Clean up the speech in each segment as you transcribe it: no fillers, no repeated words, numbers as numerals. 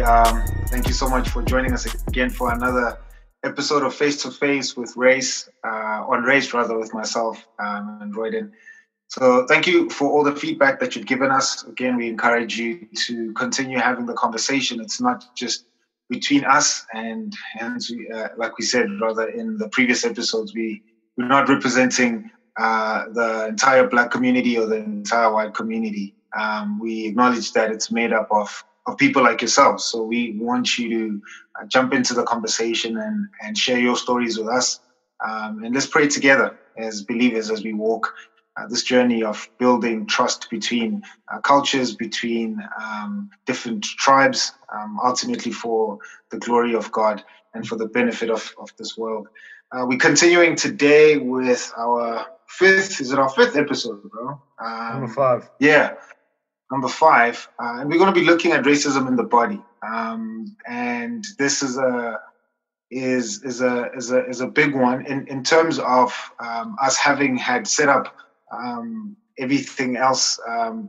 Thank you so much for joining us again for another episode of Face to Face with Race, on Race rather, with myself and Royden. So thank you for all the feedback that you've given us. Again, we encourage you to continue having the conversation. It's not just between us, and hence, like we said, rather in the previous episodes, we're not representing the entire Black community or the entire white community. We acknowledge that it's made up of people like yourselves. So we want you to jump into the conversation and share your stories with us. And let's pray together as believers as we walk this journey of building trust between cultures, between different tribes, ultimately for the glory of God and for the benefit of this world. We're continuing today with our fifth episode, bro? Number 5. Yeah. Number 5, and we're going to be looking at racism in the body, and this is a big one in terms of us having had set up everything else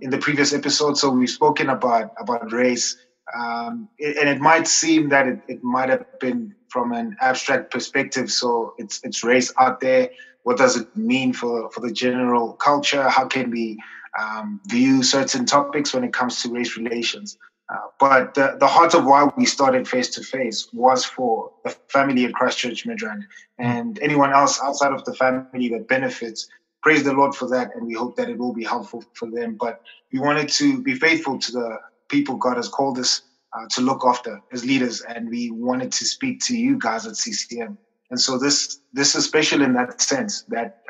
in the previous episode. So we've spoken about race, and it might seem that it might have been from an abstract perspective. So it's race out there. What does it mean for the general culture? How can we view certain topics when it comes to race relations? But the heart of why we started Face to Face was for the family at Christchurch Midrand and anyone else outside of the family that benefits. Praise the Lord for that, and we hope that it will be helpful for them. But we wanted to be faithful to the people God has called us to look after as leaders, and we wanted to speak to you guys at CCM. And so this is special in that sense that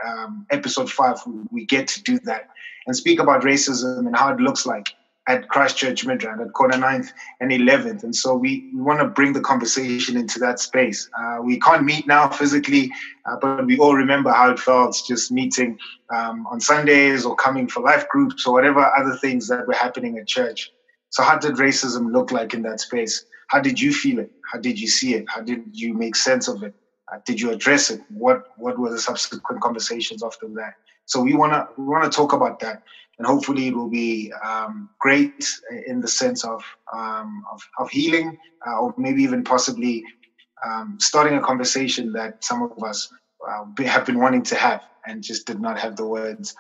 episode 5, we get to do that and speak about racism and how it looks like at Christchurch Midrand, at corner 9th and 11th. And so we want to bring the conversation into that space. We can't meet now physically, but we all remember how it felt just meeting on Sundays or coming for life groups or whatever other things that were happening at church. So how did racism look like in that space? How did you feel it? How did you see it? How did you make sense of it? Did you address it? What were the subsequent conversations after that? So we wanna talk about that, and hopefully it will be great in the sense of healing, or maybe even possibly starting a conversation that some of us have been wanting to have and just did not have the words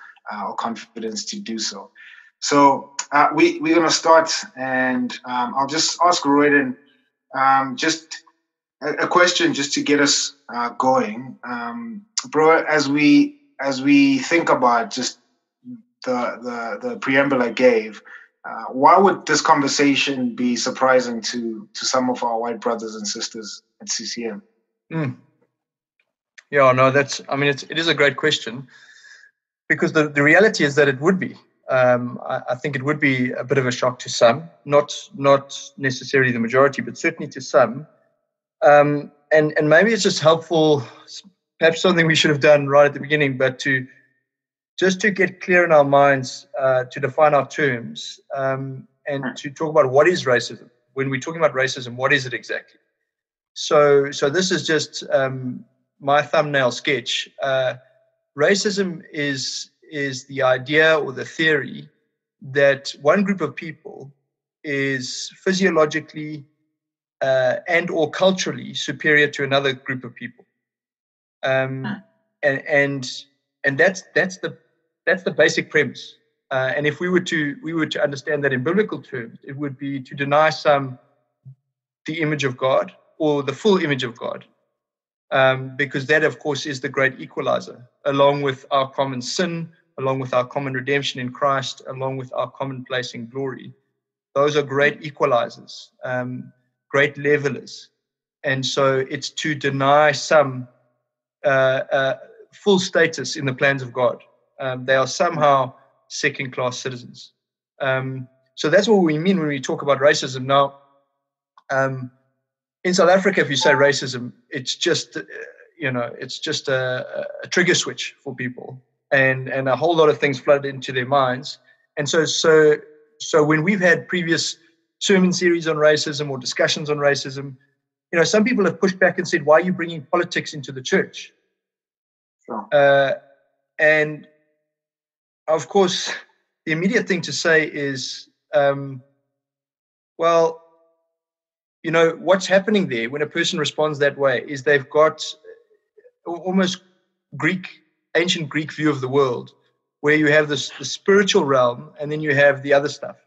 or confidence to do so. So we're gonna start, and I'll just ask Royden just a question just to get us going, bro. As we think about just the preamble I gave, why would this conversation be surprising to some of our white brothers and sisters at CCM? Yeah, no, it is a great question, because the reality is that it would be. I think it would be a bit of a shock to some, not necessarily the majority, but certainly to some. And maybe it's just helpful, perhaps something we should have done right at the beginning, but to get clear in our minds, to define our terms, and to talk about what is racism. When we're talking about racism, what is it exactly? So this is just my thumbnail sketch. Racism is the idea or the theory that one group of people is physiologically and or culturally superior to another group of people, and that's the basic premise. And if we were to understand that in biblical terms, it would be to deny some the image of God or the full image of God, because that, of course, is the great equalizer, along with our common sin, along with our common redemption in Christ, along with our common place in glory. Those are great equalizers. Great levelers. And so it's to deny some full status in the plans of God. They are somehow second-class citizens. So that's what we mean when we talk about racism. Now, in South Africa, if you say racism, it's just a trigger switch for people, and a whole lot of things flood into their minds. And so when we've had previous sermon series on racism or discussions on racism, some people have pushed back and said, why are you bringing politics into the church? Sure. And of course, the immediate thing to say is, well, what's happening there when a person responds that way is they've got almost ancient Greek view of the world, where you have the spiritual realm and then you have the other stuff.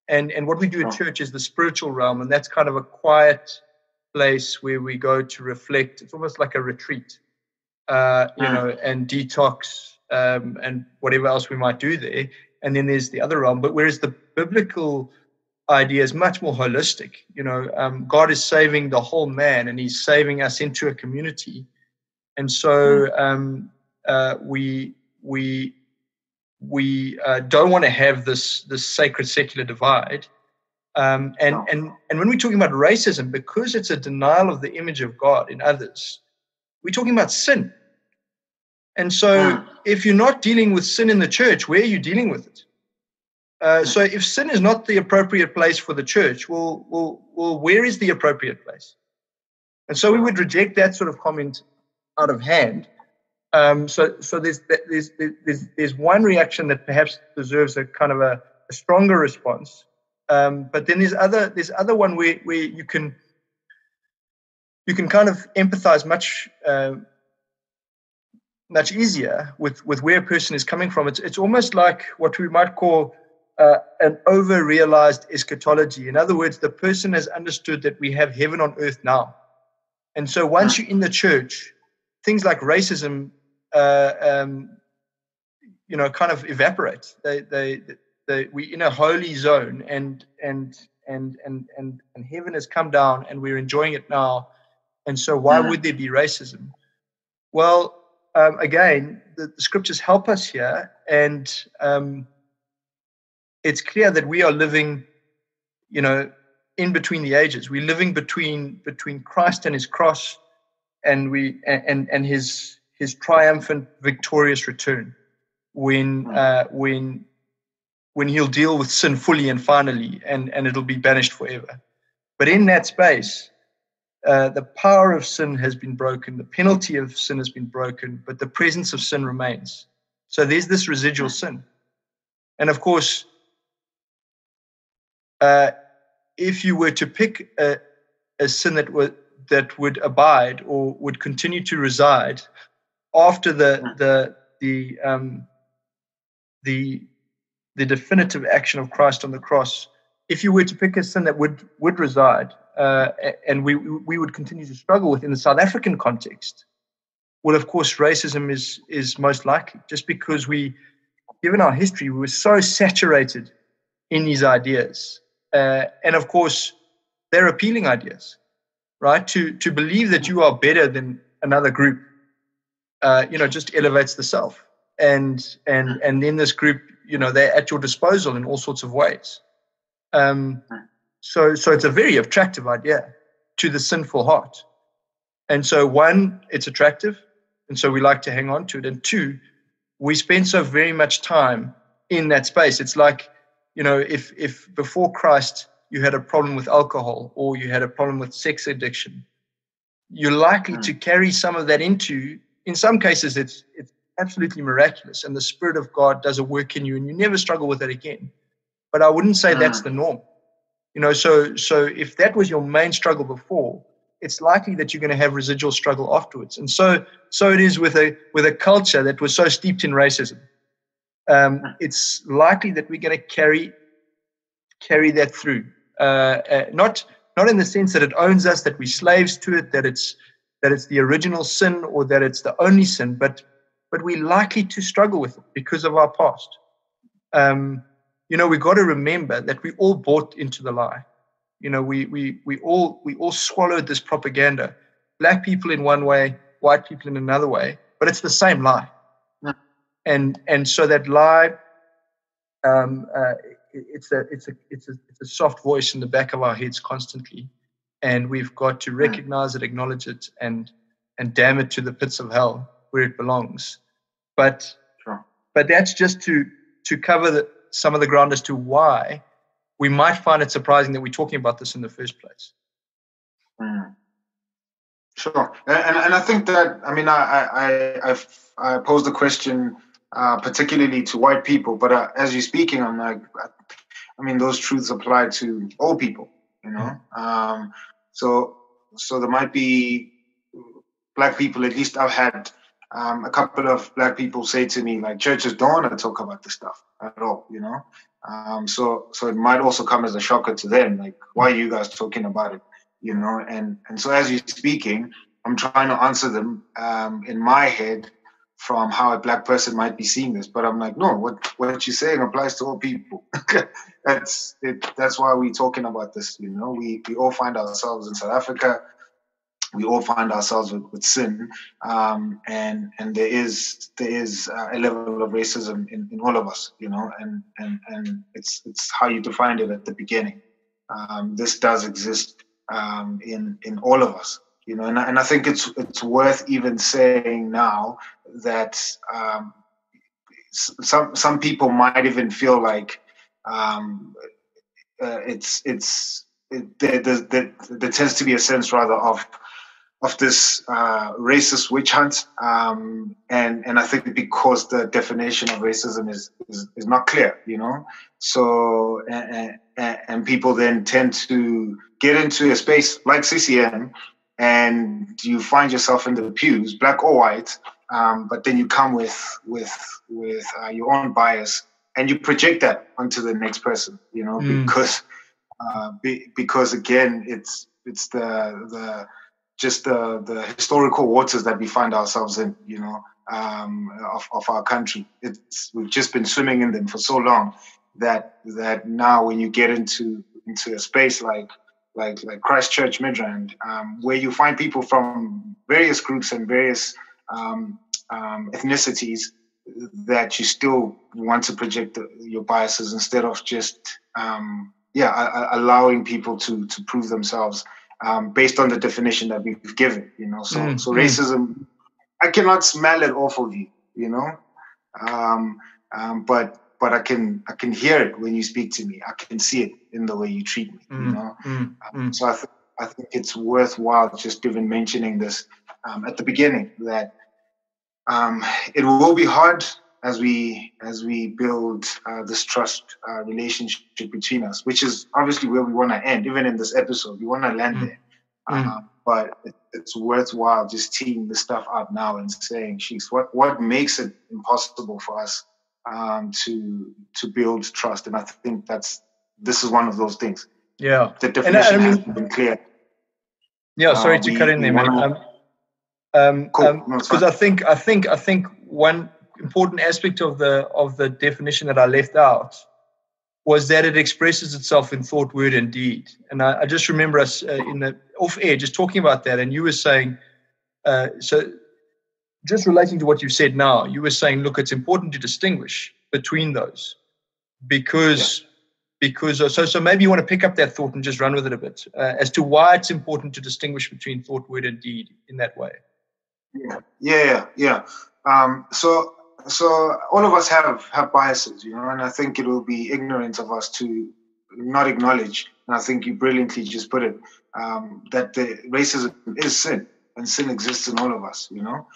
And what we do in church is the spiritual realm, and that's kind of a quiet place where we go to reflect. It's almost like a retreat, and detox, and whatever else we might do there. And then there's the other realm. But whereas the biblical idea is much more holistic, God is saving the whole man, and He's saving us into a community. And so we don't want to have this sacred secular divide. And when we're talking about racism, because it's a denial of the image of God in others, we're talking about sin. And so if you're not dealing with sin in the church, where are you dealing with it? So if sin is not the appropriate place for the church, well, where is the appropriate place? And so we would reject that sort of comment out of hand. So there's one reaction that perhaps deserves a kind of a stronger response, but then there's other one where you can kind of empathize much easier with where a person is coming from. It's almost like what we might call an over-realized eschatology. In other words, the person has understood that we have heaven on earth now, and so once you're in the church, things like racism kind of evaporate. We're in a holy zone, and heaven has come down, and we're enjoying it now. And so, why would there be racism? Well, again, the scriptures help us here, and it's clear that we are living, in between the ages. We're living between Christ and His cross, and his triumphant, victorious return, when He'll deal with sin fully and finally, and it'll be banished forever. But in that space, the power of sin has been broken, the penalty of sin has been broken, but the presence of sin remains. So there's this residual sin. And of course, if you were to pick a sin that would abide or would continue to reside after the definitive action of Christ on the cross, if you were to pick a sin that would reside, and we would continue to struggle with in the South African context, well, of course, racism is most likely, just because given our history, we were so saturated in these ideas, and of course, they're appealing ideas, right? To believe that you are better than another group, just elevates the self, and then this group, they're at your disposal in all sorts of ways. So it's a very attractive idea to the sinful heart. And so one, it's attractive, and so we like to hang on to it. And two, we spend so very much time in that space. It's like, if before Christ you had a problem with alcohol or you had a problem with sex addiction, you're likely to carry some of that into, in some cases, it's absolutely miraculous, and the Spirit of God does a work in you, and you never struggle with it again. But I wouldn't say that's the norm. So if that was your main struggle before, it's likely that you're going to have residual struggle afterwards. And so it is with a culture that was so steeped in racism. It's likely that we're going to carry that through. Not in the sense that it owns us, that we're slaves to it, that it's the original sin or that it's the only sin, but we're likely to struggle with it because of our past. We've got to remember that we all bought into the lie. We all swallowed this propaganda. Black people in one way, white people in another way, but it's the same lie. And so that lie, it's a soft voice in the back of our heads constantly, and we've got to recognize it, acknowledge it, and damn it to the pits of hell where it belongs. But that's just to cover some of the ground as to why we might find it surprising that we're talking about this in the first place. Sure, and I think that, I posed the question particularly to white people, but as you're speaking, I'm like, those truths apply to all people. you know. So there might be black people. At least I've had a couple of black people say to me, like, churches don't want to talk about this stuff at all, you know. So it might also come as a shocker to them, like, why are you guys talking about it, you know? And so as you're speaking, I'm trying to answer them in my head from how a black person might be seeing this, but I'm like, no, what you're saying applies to all people. That's why we're talking about this, you know. We all find ourselves in South Africa. We all find ourselves with sin, and there is a level of racism in all of us, you know, and it's how you defined it at the beginning. This does exist in all of us, you know, and I think it's worth even saying now that some people might even feel like there tends to be a sense rather of this racist witch hunt, and I think because the definition of racism is not clear, you know, so and people then tend to get into a space like CCM, and you find yourself in the pews, black or white, but then you come with your own bias, and you project that onto the next person, you know, because again, it's the historical waters that we find ourselves in, you know, of our country. We've just been swimming in them for so long that now when you get into a space like Christchurch, Midrand, where you find people from various groups and various ethnicities, that you still want to project your biases instead of just allowing people to prove themselves based on the definition that we've given, you know. So racism, I cannot smell it off of you, you know, but I can hear it when you speak to me. I can see it in the way you treat me, you know. So I think it's worthwhile just even mentioning this at the beginning, that it will be hard as we build this trust relationship between us, which is obviously where we want to end. Even in this episode, we want to land there. But it's worthwhile just teeing the stuff up now and saying, "Sheesh, what makes it impossible for us to build trust?" And I think this is one of those things. Yeah, the definition hasn't been clear. Yeah, sorry to cut in there, man. Because I think one important aspect of the definition that I left out was that it expresses itself in thought, word, and deed. And I just remember us in the off air just talking about that, and you were saying, so just relating to what you said now, you were saying, look, it's important to distinguish between those because so maybe you want to pick up that thought and just run with it a bit as to why it's important to distinguish between thought, word, and deed in that way. Yeah. So all of us have biases, you know, and I think it will be ignorant of us to not acknowledge. And I think you brilliantly just put it, that the racism is sin, and sin exists in all of us, you know.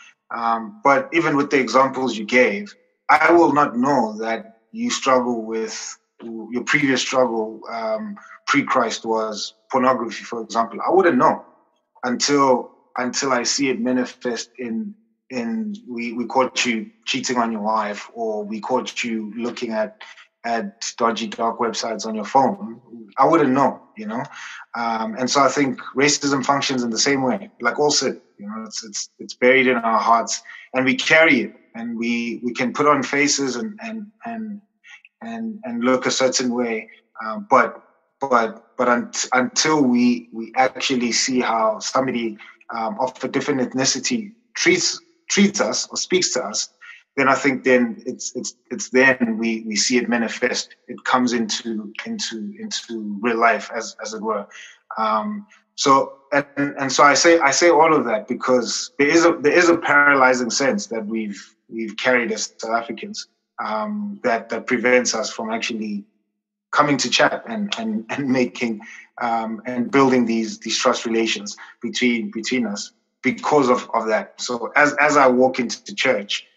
But even with the examples you gave, I will not know that you struggle with your previous struggle pre-Christ was pornography, for example. I wouldn't know until I see it manifest in we caught you cheating on your wife, or we caught you looking at dodgy dark websites on your phone. I wouldn't know, you know. And so I think racism functions in the same way, like all sin, you know. It's buried in our hearts, and we carry it, and we can put on faces and look a certain way, but until we actually see how somebody of a different ethnicity treats us or speaks to us, then I think then it's then we see it manifest. It comes into real life, as it were. So I say all of that because there is a paralyzing sense that we've carried as South Africans that prevents us from actually coming to chat and making and building these trust relations between us because of that. So as I walk into church,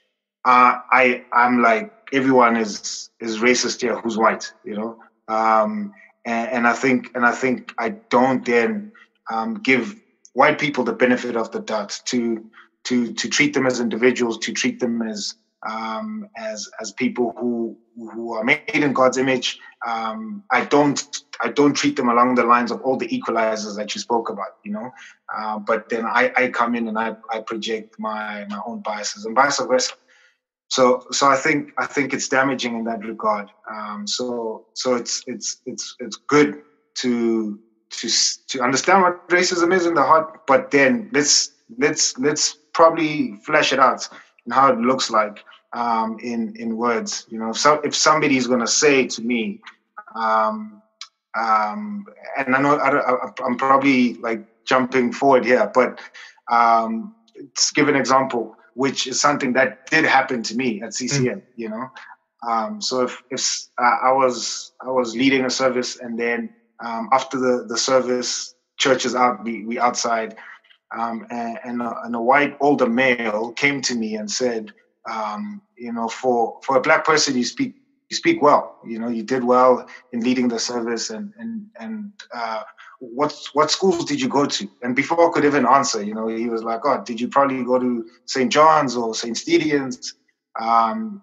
I'm like, everyone is racist here who's white, you know, and I think I don't then give white people the benefit of the doubt to treat them as individuals, to treat them as people who are made in God's image. I don't treat them along the lines of all the equalizers that you spoke about, but then I come in and I project my own biases and vice versa. So I think it's damaging in that regard. So it's good to understand what racism is in the heart, but then let's probably flesh it out and how it looks like in words. So if somebody is going to say to me, and I know I'm probably like jumping forward here, but let's give an example, which is something that did happen to me at CCM. So if I was leading a service, and then after the service, church is out, we outside, and a white older male came to me and said, for a black person, you speak well. You did well in leading the service, and what schools did you go to? And before I could even answer, he was like, "Oh, did you probably go to St. John's or St. Stephen's?" And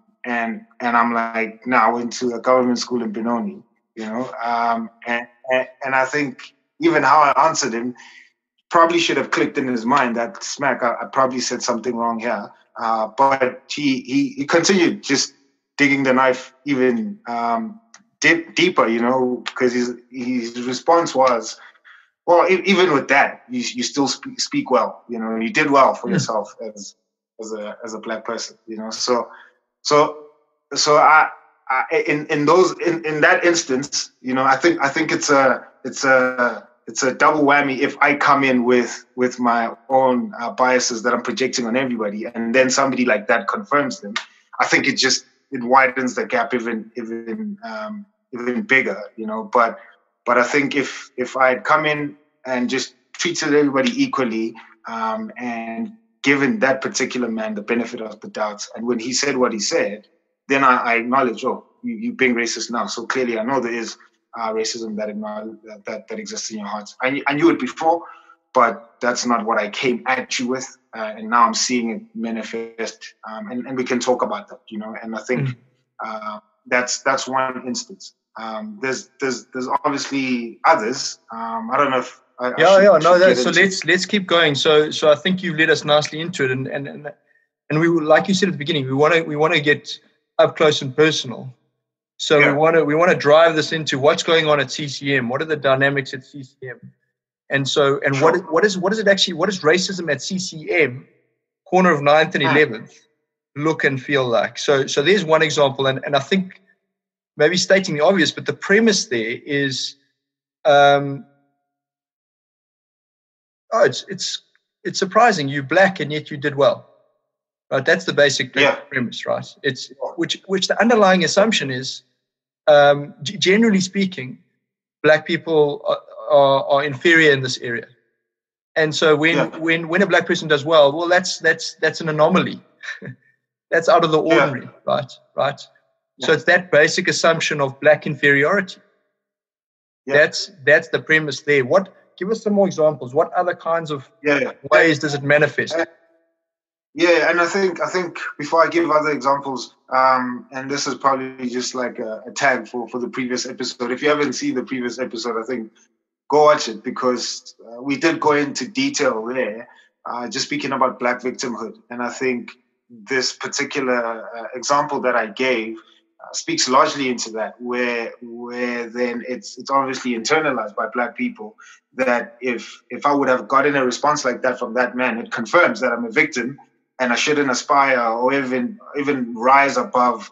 I'm like, "No, I went to a government school in Benoni." And I think even how I answered him probably should have clicked in his mind that smack. I probably said something wrong here, but he continued just digging the knife even deeper, because his response was, well, even with that, you still speak well, you did well for yourself as a black person, So I in that instance, I think it's a double whammy if I come in with my own biases that I'm projecting on everybody, and then somebody like that confirms them. I think it widens the gap even bigger, But I think if I had come in and just treated everybody equally, and given that particular man the benefit of the doubt, and when he said what he said, then I acknowledge, oh, you're being racist now. So clearly, I know there is racism that exists in your hearts. I knew it before, but that's not what I came at you with, and now I'm seeing it manifest, and we can talk about that, And I think that's one instance. There's obviously others. I don't know if So let's keep going. So I think you've led us nicely into it, and we, like you said at the beginning, we want to get up close and personal. So we want to drive this into what's going on at CCM. What are the dynamics at CCM? And so, what is racism at CCM, corner of 9th and 11th, look and feel like? So there's one example, and I think maybe stating the obvious, but the premise there is, it's surprising. You're black and yet you did well, right? That's the basic premise, right? It's which the underlying assumption is, generally speaking, black people are inferior in this area, and so when a black person does well, that's an anomaly. That's out of the ordinary, right? Yeah. So it's that basic assumption of black inferiority. Yeah. That's the premise there. Give us some more examples. What other kinds of ways does it manifest? And I think before I give other examples, and this is probably just like a tag for the previous episode. If you haven't seen the previous episode, I think go watch it, because we did go into detail there, just speaking about black victimhood. And I think this particular example that I gave speaks largely into that, where then it's obviously internalized by black people, that if I would have gotten a response like that from that man, it confirms that I'm a victim and I shouldn't aspire or even rise above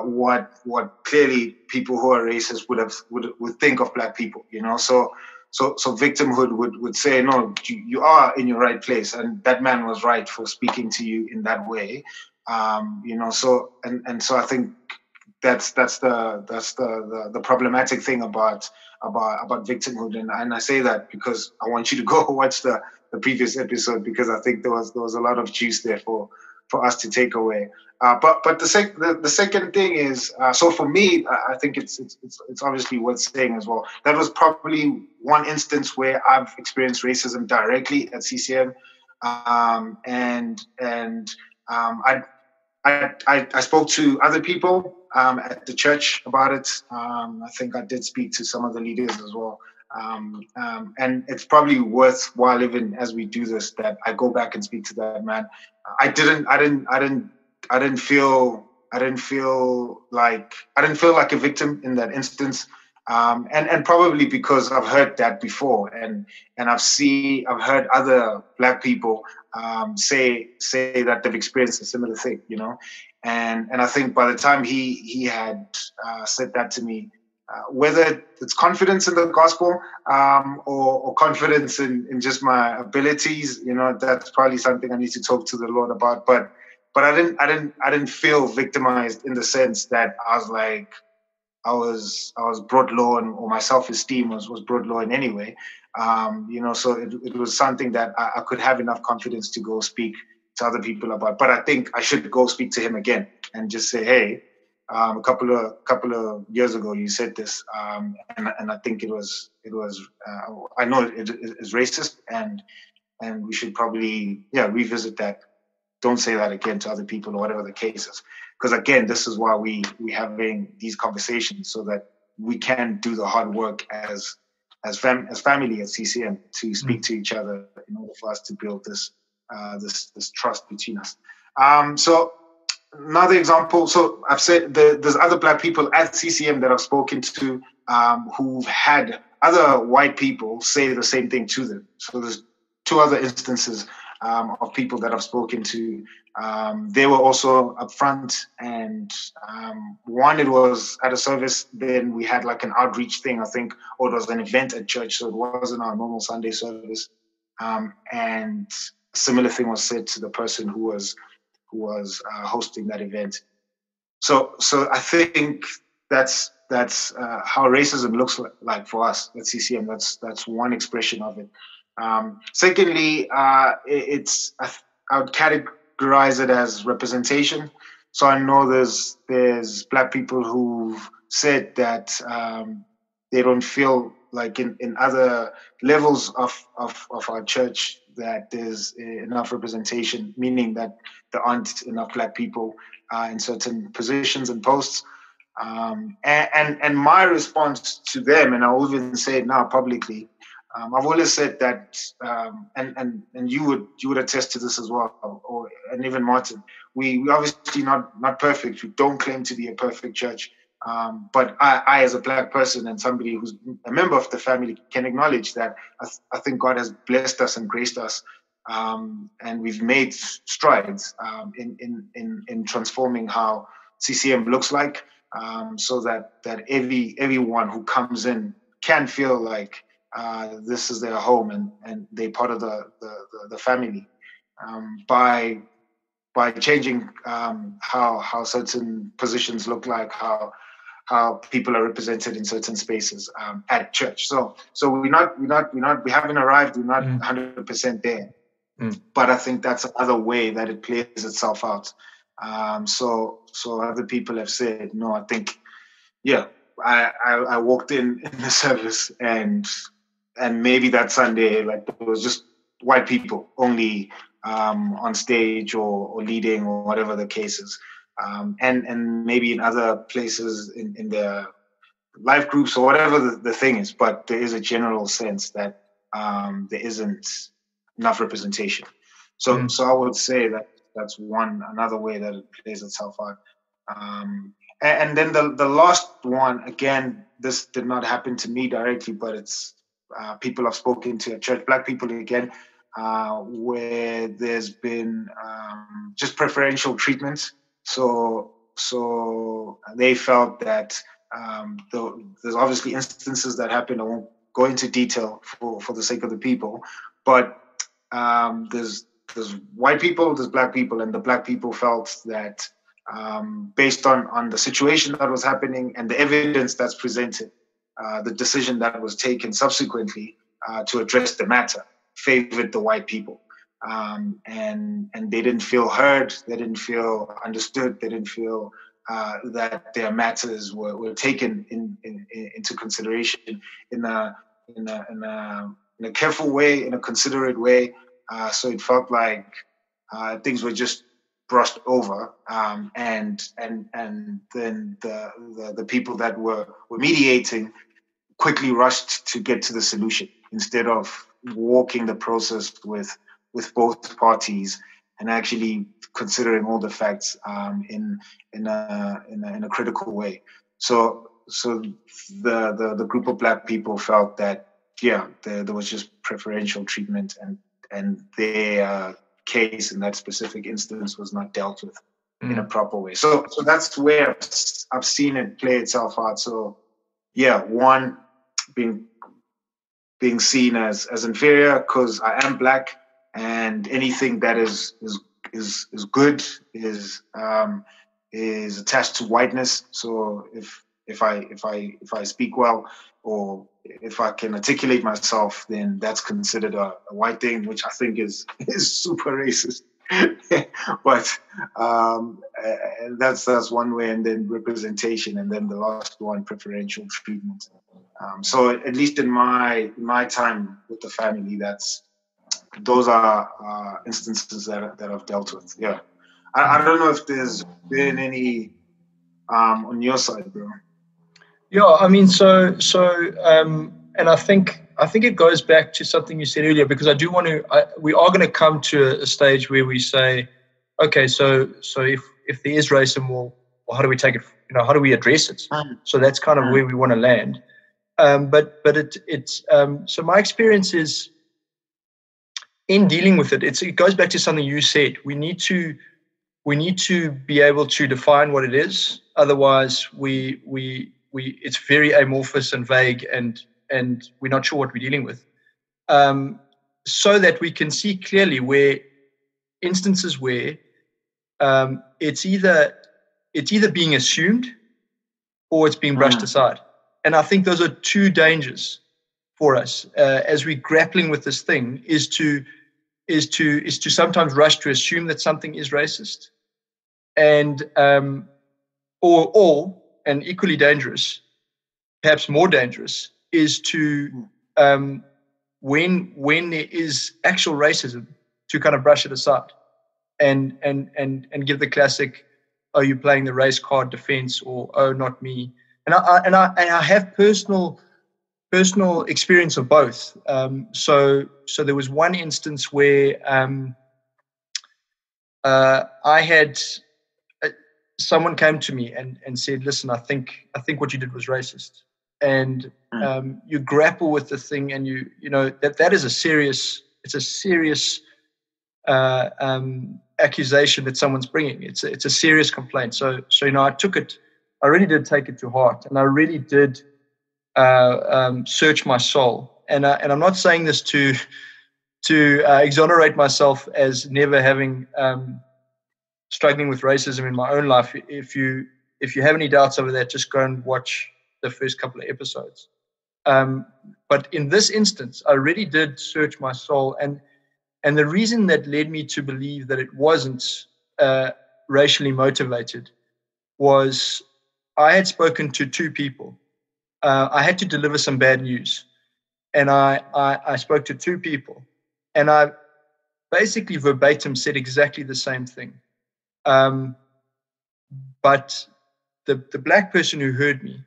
what clearly people who are racist would think of black people, So victimhood would say, no, you are in your right place, and that man was right for speaking to you in that way, So I think that's the problematic thing about victimhood, and I say that because I want you to go watch the previous episode, because I think there was a lot of juice there for for us to take away. But the second thing is, so for me, I think it's obviously worth saying as well. That was probably one instance where I've experienced racism directly at CCM, I spoke to other people at the church about it. I think I did speak to some of the leaders as well. And it's probably worthwhile, even as we do this, that I go back and speak to that man. I didn't feel like a victim in that instance. And probably because I've heard that before, and I've heard other Black people say that they've experienced a similar thing, and I think by the time he had said that to me, whether it's confidence in the gospel or confidence in just my abilities, that's probably something I need to talk to the Lord about. But I didn't feel victimized in the sense that I was like, I was brought low, or my self-esteem was brought low in any way. So it was something that I could have enough confidence to go speak to other people about. But I think I should go speak to him again and just say, hey, a couple of years ago you said this, and I think it was I know it is racist, and we should probably revisit that. Don't say that again to other people, or whatever the case is. Because again, this is why we having these conversations, so that we can do the hard work as family at CCM to speak to each other in order for us to build this trust between us. So another example. So I've said there's other Black people at CCM that I've spoken to who've had other white people say the same thing to them. So there's two other instances of people that I've spoken to. They were also upfront, and one, it was at a service. Then we had like an outreach thing, I think, or it was an event at church, so it wasn't our normal Sunday service. And a similar thing was said to the person who was hosting that event. So I think that's how racism looks like for us at CCM. That's one expression of it. Secondly, I would categorize it as representation. So I know there's Black people who've said that they don't feel like in other levels of our church that there's enough representation, meaning that there aren't enough Black people in certain positions and posts. And my response to them, and I'll even say it now publicly, I've always said that, and you would attest to this as well, and even Martin, we obviously not perfect. We don't claim to be a perfect church, but I as a Black person and somebody who's a member of the family can acknowledge that I think God has blessed us and graced us, and we've made strides in transforming how CCM looks like, so that everyone who comes in can feel like this is their home and they're part of the family, by changing how certain positions look like, how people are represented in certain spaces at church. So we haven't arrived. We're not 100% there, but I think that's another way that it plays itself out. So other people have said, no, I think, I walked in the service and maybe that Sunday, like, it was just white people only on stage or leading or whatever the case is. And maybe in other places in their life groups or whatever the thing is, but there is a general sense that there isn't enough representation. So I would say that that's another way that it plays itself out. And then the last one, again, this did not happen to me directly, but it's people I've spoken to at church, Black people again, where there's been just preferential treatment. So they felt that there's obviously instances that happen. I won't go into detail for the sake of the people, but there's white people, there's Black people, and the Black people felt that based on the situation that was happening and the evidence that's presented, the decision that was taken subsequently to address the matter favored the white people. and they didn't feel heard, they didn't feel understood, they didn't feel that their matters were taken into consideration in a careful way, in a considerate way. So it felt like things were just brushed over, and then the people that were mediating quickly rushed to get to the solution instead of walking the process with both parties and actually considering all the facts in a critical way. So the group of Black people felt that there was just preferential treatment, and their case in that specific instance was not dealt with in a proper way. So that's where I've seen it play itself out. So one, being seen as inferior because I am Black, and anything that is good is attached to whiteness. So if I speak well, or if I can articulate myself, then that's considered a white thing, which I think is super racist. But that's one way, and then representation, and then the last one, preferential treatment. So at least in my time with the family, those are instances that I've dealt with. Yeah, I don't know if there's been any on your side, bro. Yeah, I mean, and I think it goes back to something you said earlier, because I do want to. We are going to come to a stage where we say, okay, so if there is racism, well, how do we take it? How do we address it? So that's kind of where we want to land. But it's so my experience is in dealing with it. It goes back to something you said. We need to be able to define what it is. Otherwise, it's very amorphous and vague, and we're not sure what we're dealing with. So that we can see clearly where instances where it's either being assumed or it's being brushed aside. And I think those are two dangers for us as we're grappling with this thing, is to sometimes rush to assume that something is racist, and or equally dangerous, perhaps more dangerous, is to when there is actual racism, to kind of brush it aside and give the classic, "Oh, you're playing the race card defense," or "Oh, not me." And I have personal experience of both. So there was one instance where I had someone came to me and said, "Listen, I think what you did was racist." And you grapple with the thing, and you know that is a serious accusation that someone's bringing. It's a serious complaint. So I really did take it to heart, and I really did search my soul. And I'm not saying this to exonerate myself as never having struggling with racism in my own life. If you have any doubts over that, just go and watch the first couple of episodes. But in this instance, I really did search my soul, and the reason that led me to believe that it wasn't racially motivated was I had spoken to two people. I had to deliver some bad news, and I spoke to two people, and I basically verbatim said exactly the same thing. But the black person who heard me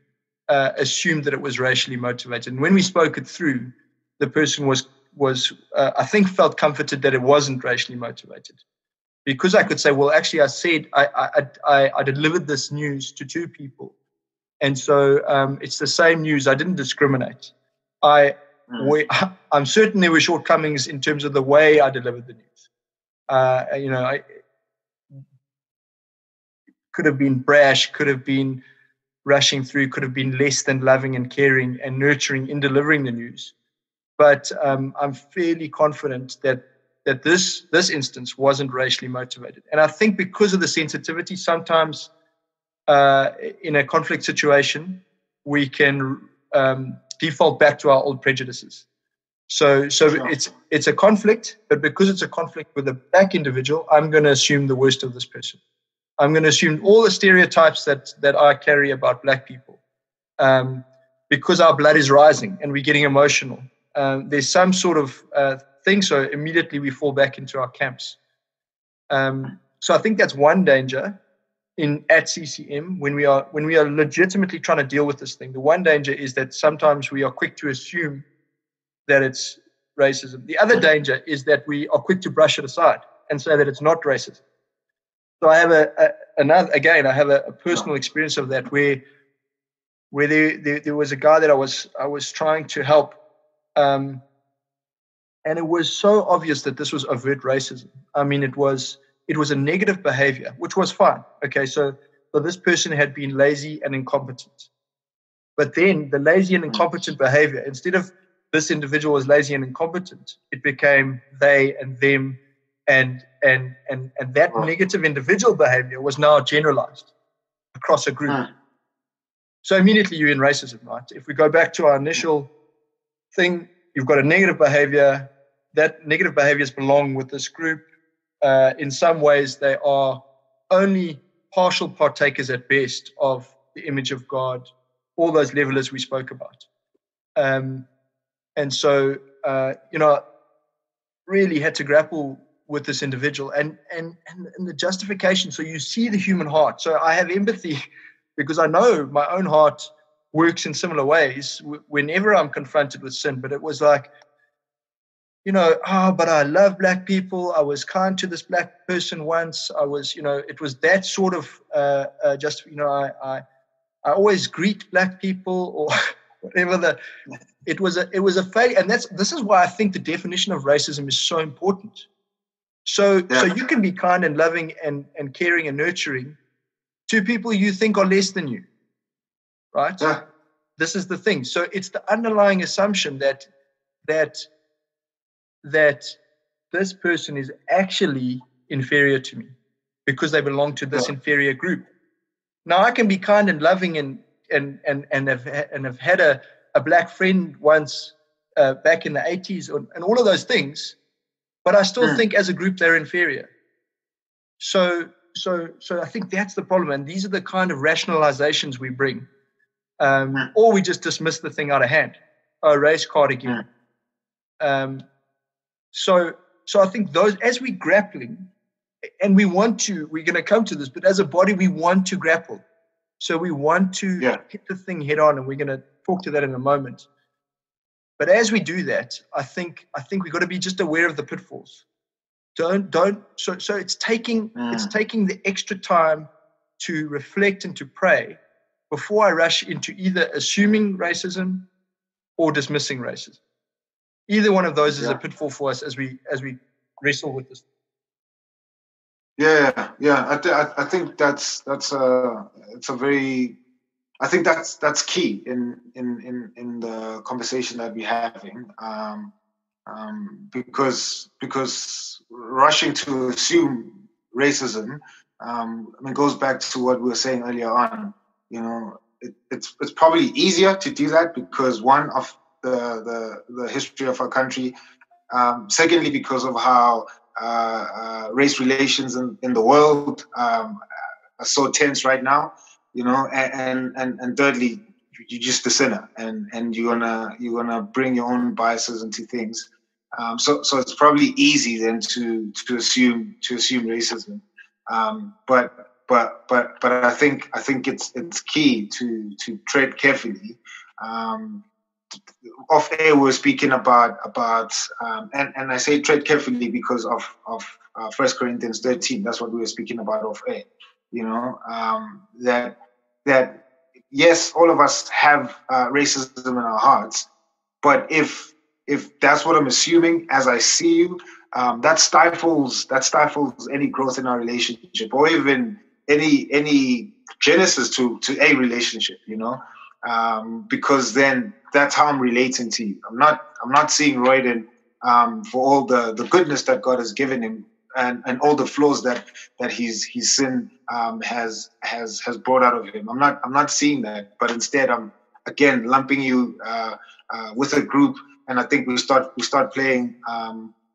assumed that it was racially motivated. And when we spoke it through, the person was I think felt comforted that it wasn't racially motivated, because I could say, well, actually, I said I delivered this news to two people, and so it's the same news. I didn't discriminate. I'm certain there were shortcomings in terms of the way I delivered the news. I could have been brash, could have been rushing through, could have been less than loving and caring and nurturing in delivering the news. But I'm fairly confident that this instance wasn't racially motivated. And I think because of the sensitivity, sometimes in a conflict situation, we can default back to our old prejudices. So it's a conflict, but because it's a conflict with a black individual, I'm going to assume the worst of this person. I'm going to assume all the stereotypes that I carry about black people, because our blood is rising and we're getting emotional. There's some sort of thing, so immediately we fall back into our camps. So I think that's one danger at CCM when we are legitimately trying to deal with this thing. The one danger is that sometimes we are quick to assume that it's racism. The other danger is that we are quick to brush it aside and say that it's not racism. So I have a personal experience of that where there was a guy that I was trying to help, and it was so obvious that this was overt racism. I mean, it was a negative behavior, which was fine. Okay, so this person had been lazy and incompetent, but then the lazy and incompetent behavior, instead of this individual was lazy and incompetent, it became they and them, and that negative individual behavior was now generalized across a group. So immediately you're in racism, right? If we go back to our initial thing, you've got a negative behavior. That negative behaviors belong with this group. In some ways, they are only partial partakers at best of the image of God, all those levelers we spoke about. And so, really had to grapple with this individual and the justification. So you see the human heart. So I have empathy because I know my own heart works in similar ways whenever I'm confronted with sin. But it was like, but I love black people. I was kind to this black person once. I was, it was that sort of I always greet black people or whatever it was a failure. And this is why I think the definition of racism is so important. So you can be kind and loving and caring and nurturing to people you think are less than you, right? Yeah. This is the thing. So it's the underlying assumption that this person is actually inferior to me because they belong to this inferior group. Now I can be kind and loving and have had a black friend once back in the 80s and all of those things, but I still think as a group they're inferior. So I think that's the problem, and these are the kind of rationalizations we bring, or we just dismiss the thing out of hand. Oh, race card again. So I think those, as we're grappling, and we're going to come to this, but as a body, we want to grapple. So we want to hit the thing head on, and we're going to talk to that in a moment. But as we do that, I think we've got to be just aware of the pitfalls. So it's taking the extra time to reflect and to pray before I rush into either assuming racism or dismissing racism. Either one of those is a pitfall for us as we wrestle with this. I think that's key in the conversation that we're having, because rushing to assume racism, goes back to what we were saying earlier on. It's probably easier to do that because one of the history of our country, secondly because of how race relations in the world are so tense right now, and thirdly, you're just a sinner, and you're gonna bring your own biases into things. So it's probably easy then to assume racism. But I think it's key to tread carefully. Off air, we're speaking about and I say tread carefully because of 1 Corinthians 13. That's what we were speaking about off air. That yes, all of us have racism in our hearts, but if that's what I'm assuming as I see you, that stifles any growth in our relationship, or even any genesis to a relationship. Because then that's how I'm relating to you. I'm not seeing Royden for all the goodness that God has given him and all the flaws that his sin has brought out of him. I'm not seeing that, but instead I'm again lumping you with a group I think we start playing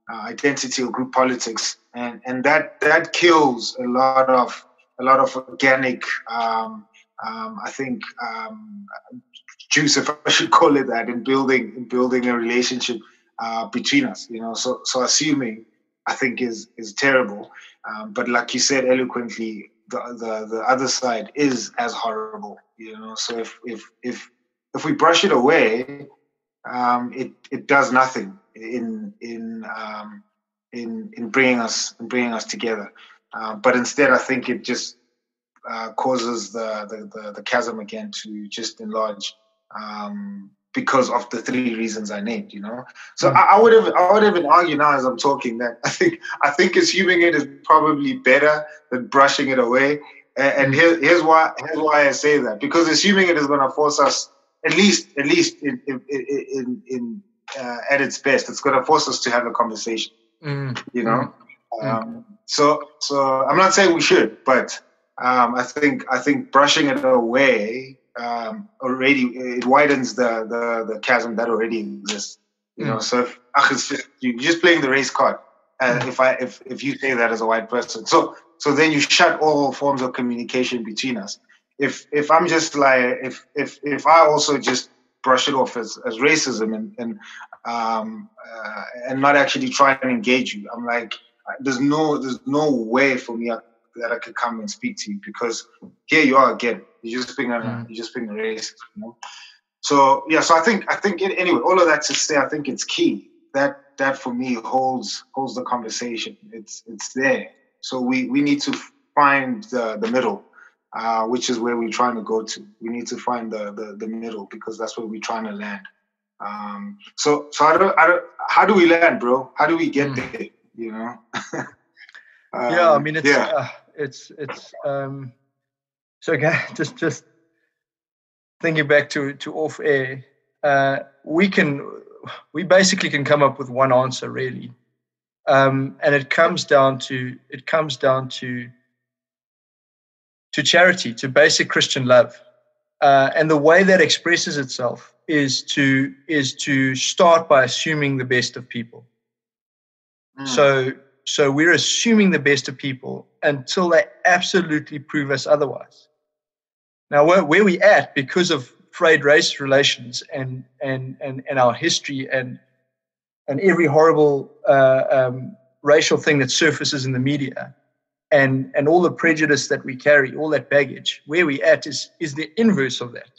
identity or group politics, and that kills a lot of organic, I think, juice, if I should call it that, in building a relationship between us. So assuming, I think, is terrible. But like you said eloquently, the other side is as horrible. So if we brush it away, it does nothing in bringing us together. But instead, I think it just causes the chasm again to just enlarge, because of the three reasons I named. So I would even argue now, as I'm talking, that I think assuming it is probably better than brushing it away. And here's why I say that, because assuming it is going to force us, at least in at its best, it's going to force us to have a conversation. So I'm not saying we should, but I think brushing it away already, it widens the chasm that already exists. So if you're just playing the race card, if you say that as a white person, so then you shut all forms of communication between us. If I'm just like, if I also just brush it off as racism and not actually try and engage you, I'm like, there's no way for me that I could come and speak to you, because here you are again. You're just being a racist. So yeah. So I think anyway. All of that to say, I think it's key that for me holds the conversation. It's there. So we need to find the middle, which is where we're trying to go to. We need to find the middle, because that's where we're trying to land. So how do we land, bro? How do we get there? Yeah, I mean, it's so again, just thinking back to off air, we basically can come up with one answer, really, and it comes down to charity, to basic Christian love, and the way that expresses itself is to start by assuming the best of people. So we're assuming the best of people until they absolutely prove us otherwise. Now, where we at, because of frayed race relations and our history and every horrible racial thing that surfaces in the media, and all the prejudice that we carry, all that baggage, where we at is the inverse of that.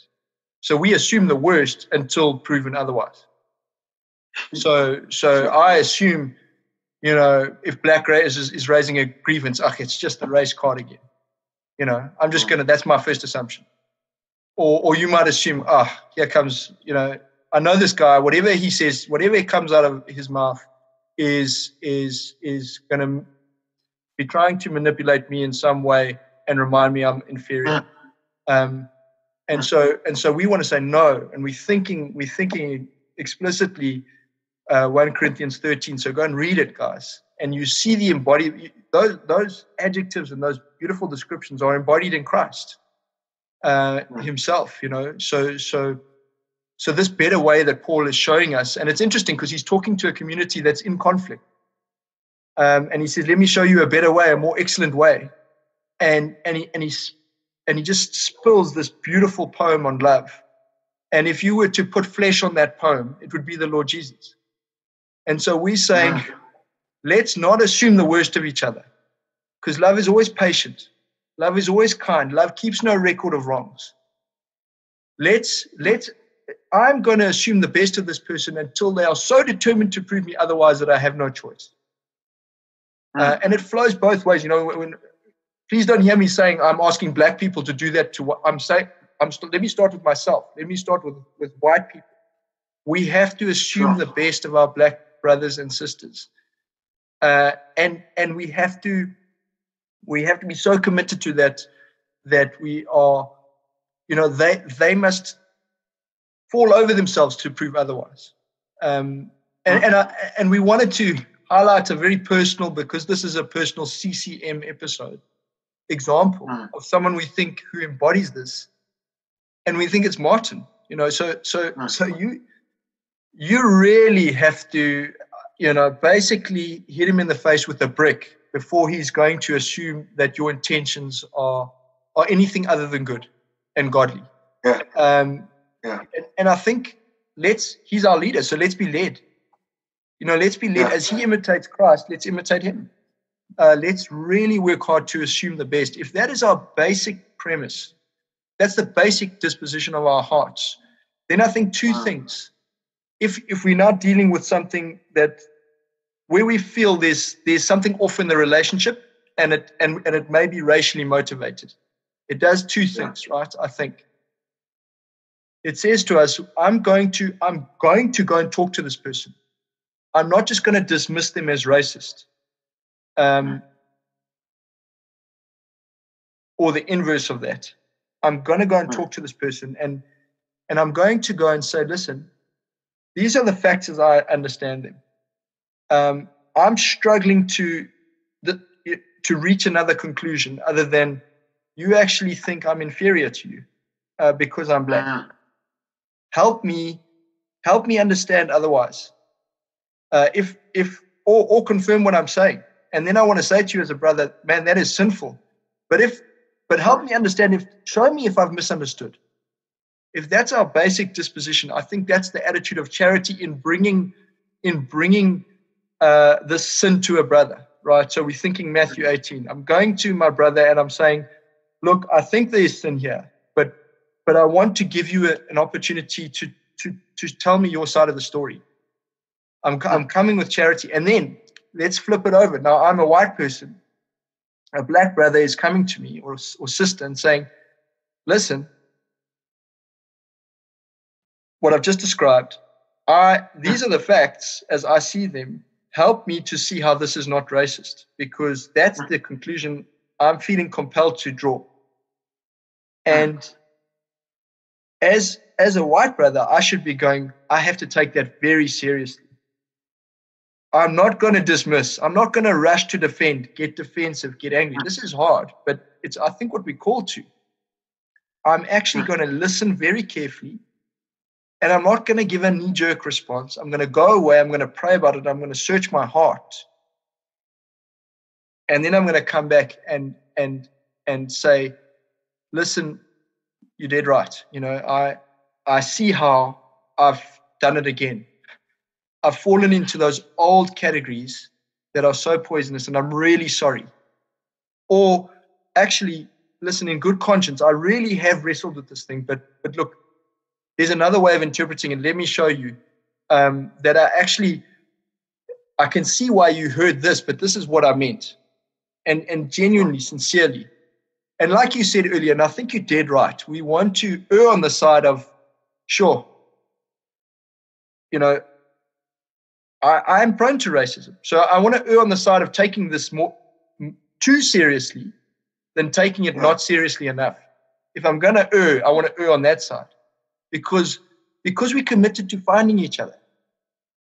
So we assume the worst until proven otherwise. So I assume, if black race is raising a grievance, it's just the race card again. I'm just that's my first assumption. Or you might assume, here comes, I know this guy, whatever he says, whatever comes out of his mouth is going to be trying to manipulate me in some way and remind me I'm inferior. And so we want to say no, and we're thinking explicitly 1 Corinthians 13. So go and read it, guys. And you see the embodied, those adjectives and those beautiful descriptions are embodied in Christ himself, So this better way that Paul is showing us, and it's interesting because he's talking to a community that's in conflict. And he says, let me show you a better way, a more excellent way. And he just spills this beautiful poem on love. And if you were to put flesh on that poem, it would be the Lord Jesus. And so we're saying, let's not assume the worst of each other, because love is always patient. Love is always kind. Love keeps no record of wrongs. I'm going to assume the best of this person until they are so determined to prove me otherwise that I have no choice. And it flows both ways. Please don't hear me saying I'm asking black people to do that to what I'm saying. Let me start with myself. Let me start with white people. We have to assume the best of our black brothers and sisters. And we have to be so committed to that we are, they must fall over themselves to prove otherwise. And we wanted to highlight a very personal, because this is a personal CCM episode, example of someone we think who embodies this, and we think it's Martin. So you really have to, basically hit him in the face with a brick before he's going to assume that your intentions are anything other than good and godly. Yeah. And I think he's our leader, so let's be led. Let's be led. As he imitates Christ, let's imitate him. Let's really work hard to assume the best. If that is our basic premise, that's the basic disposition of our hearts, then I think two things. If we're not dealing with something where we feel there's something off in the relationship, and it may be racially motivated, it does two things, right? I think it says to us, I'm going to go and talk to this person. I'm not just going to dismiss them as racist, or the inverse of that. I'm going to go and talk to this person, and I'm going to go and say, listen, these are the facts as I understand them. I'm struggling to reach another conclusion other than you actually think I'm inferior to you because I'm black. Help me understand otherwise. Or confirm what I'm saying. And then I want to say to you as a brother, man, that is sinful. But help me understand, show me if I've misunderstood. If that's our basic disposition, I think that's the attitude of charity in bringing this sin to a brother, right? So we're thinking Matthew 18. I'm going to my brother and I'm saying, look, I think there's sin here, but I want to give you an opportunity to tell me your side of the story. I'm coming with charity. And then let's flip it over. Now I'm a white person. A black brother is coming to me or sister and saying, listen, what I've just described, these are the facts as I see them. Help me to see how this is not racist, because that's the conclusion I'm feeling compelled to draw. And as a white brother, I should be going, I have to take that very seriously. I'm not going to dismiss. I'm not going to rush to defend, get defensive, get angry. This is hard, but it's, I think, what we're called to. I'm actually going to listen very carefully, and I'm not going to give a knee-jerk response. I'm going to go away. I'm going to pray about it. I'm going to search my heart. And then I'm going to come back and say, listen, you did right. I see how I've done it again. I've fallen into those old categories that are so poisonous, and I'm really sorry. Or actually, listen, in good conscience, I really have wrestled with this thing, but look, there's another way of interpreting it. Let me show you that I can see why you heard this, but this is what I meant. And genuinely, sincerely. And like you said earlier, and I think you did right, we want to err on the side of, sure, I am prone to racism. So I want to err on the side of taking this too seriously than taking it not seriously enough. If I'm going to err, I want to err on that side because we're committed to finding each other.